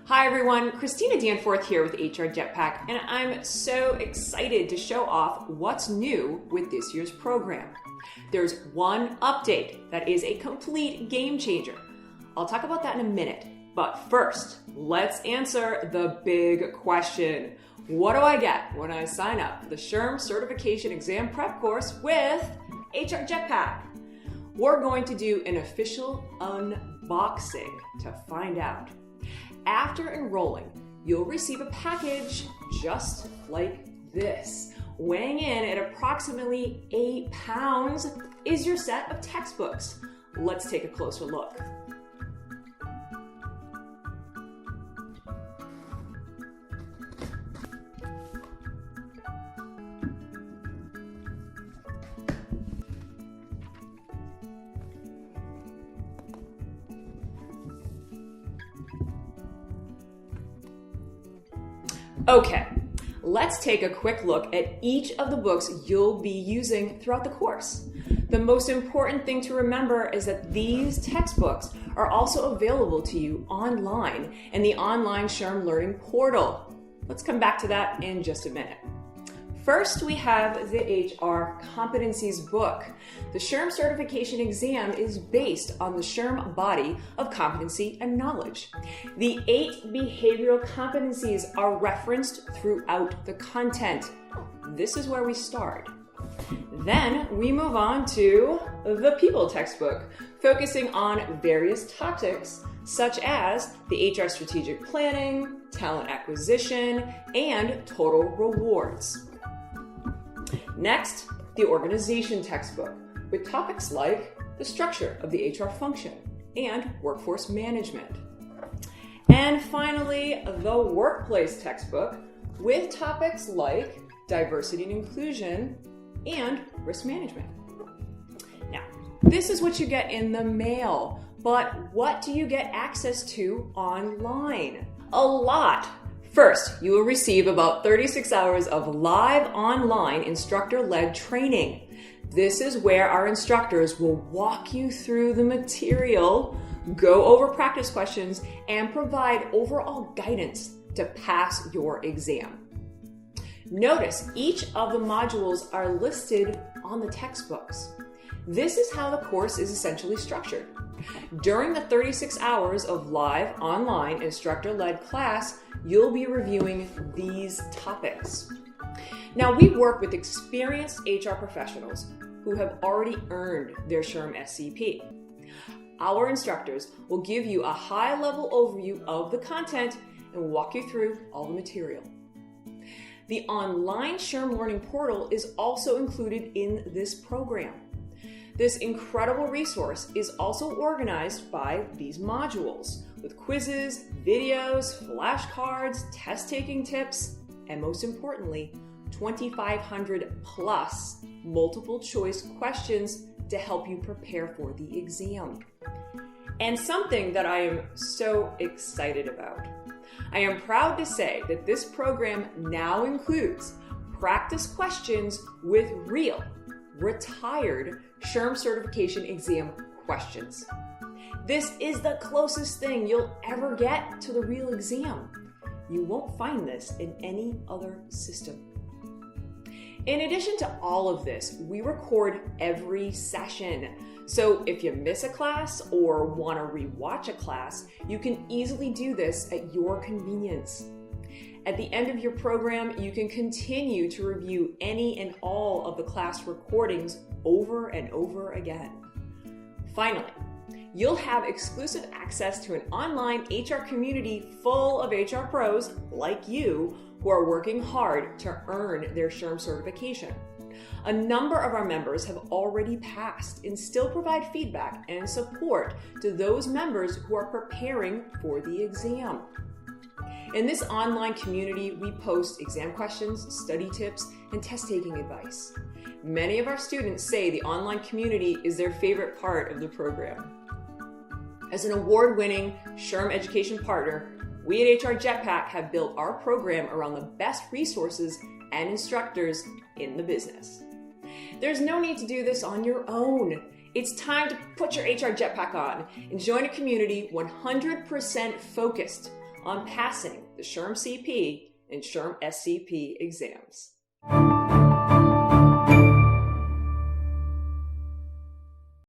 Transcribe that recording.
Hi everyone, Christina Danforth here with HR Jetpack, and I'm so excited to show off what's new with this year's program. There's one update that is a complete game changer. I'll talk about that in a minute, but first, let's answer the big question. What do I get when I sign up for the SHRM Certification Exam Prep course with HR Jetpack? We're going to do an official unboxing to find out. After enrolling, you'll receive a package just like this. Weighing in at approximately 8 pounds is your set of textbooks. Let's take a closer look. Okay, let's take a quick look at each of the books you'll be using throughout the course. The most important thing to remember is that these textbooks are also available to you online in the online SHRM Learning portal. Let's come back to that in just a minute. First, we have the HR Competencies book. The SHRM certification exam is based on the SHRM body of competency and knowledge. The 8 behavioral competencies are referenced throughout the content. This is where we start. Then we move on to the People textbook, focusing on various topics such as the HR strategic planning, talent acquisition, and total rewards. Next, the Organization textbook, with topics like the structure of the HR function and workforce management. And finally, the Workplace textbook, with topics like diversity and inclusion and risk management. Now, this is what you get in the mail, but what do you get access to online? A lot. First, you will receive about 36 hours of live online instructor-led training. This is where our instructors will walk you through the material, go over practice questions, and provide overall guidance to pass your exam. Notice each of the modules are listed on the textbooks. This is how the course is essentially structured. During the 36 hours of live online instructor-led class, you'll be reviewing these topics. Now, we work with experienced HR professionals who have already earned their SHRM-SCP. Our instructors will give you a high-level overview of the content and walk you through all the material. The online SHRM Learning portal is also included in this program. This incredible resource is also organized by these modules with quizzes, videos, flashcards, test-taking tips, and most importantly, 2,500 plus multiple choice questions to help you prepare for the exam. And something that I am so excited about. I am proud to say that this program now includes practice questions with real, retired SHRM certification exam questions. This is the closest thing you'll ever get to the real exam. You won't find this in any other system. In addition to all of this, we record every session. So if you miss a class or want to rewatch a class, you can easily do this at your convenience. At the end of your program, you can continue to review any and all of the class recordings over and over again. Finally, you'll have exclusive access to an online HR community full of HR pros like you who are working hard to earn their SHRM certification. A number of our members have already passed and still provide feedback and support to those members who are preparing for the exam. In this online community, we post exam questions, study tips, and test-taking advice. Many of our students say the online community is their favorite part of the program. As an award-winning SHRM education partner, we at HR Jetpack have built our program around the best resources and instructors in the business. There's no need to do this on your own. It's time to put your HR Jetpack on and join a community 100% focused on passing the SHRM-CP and SHRM-SCP exams.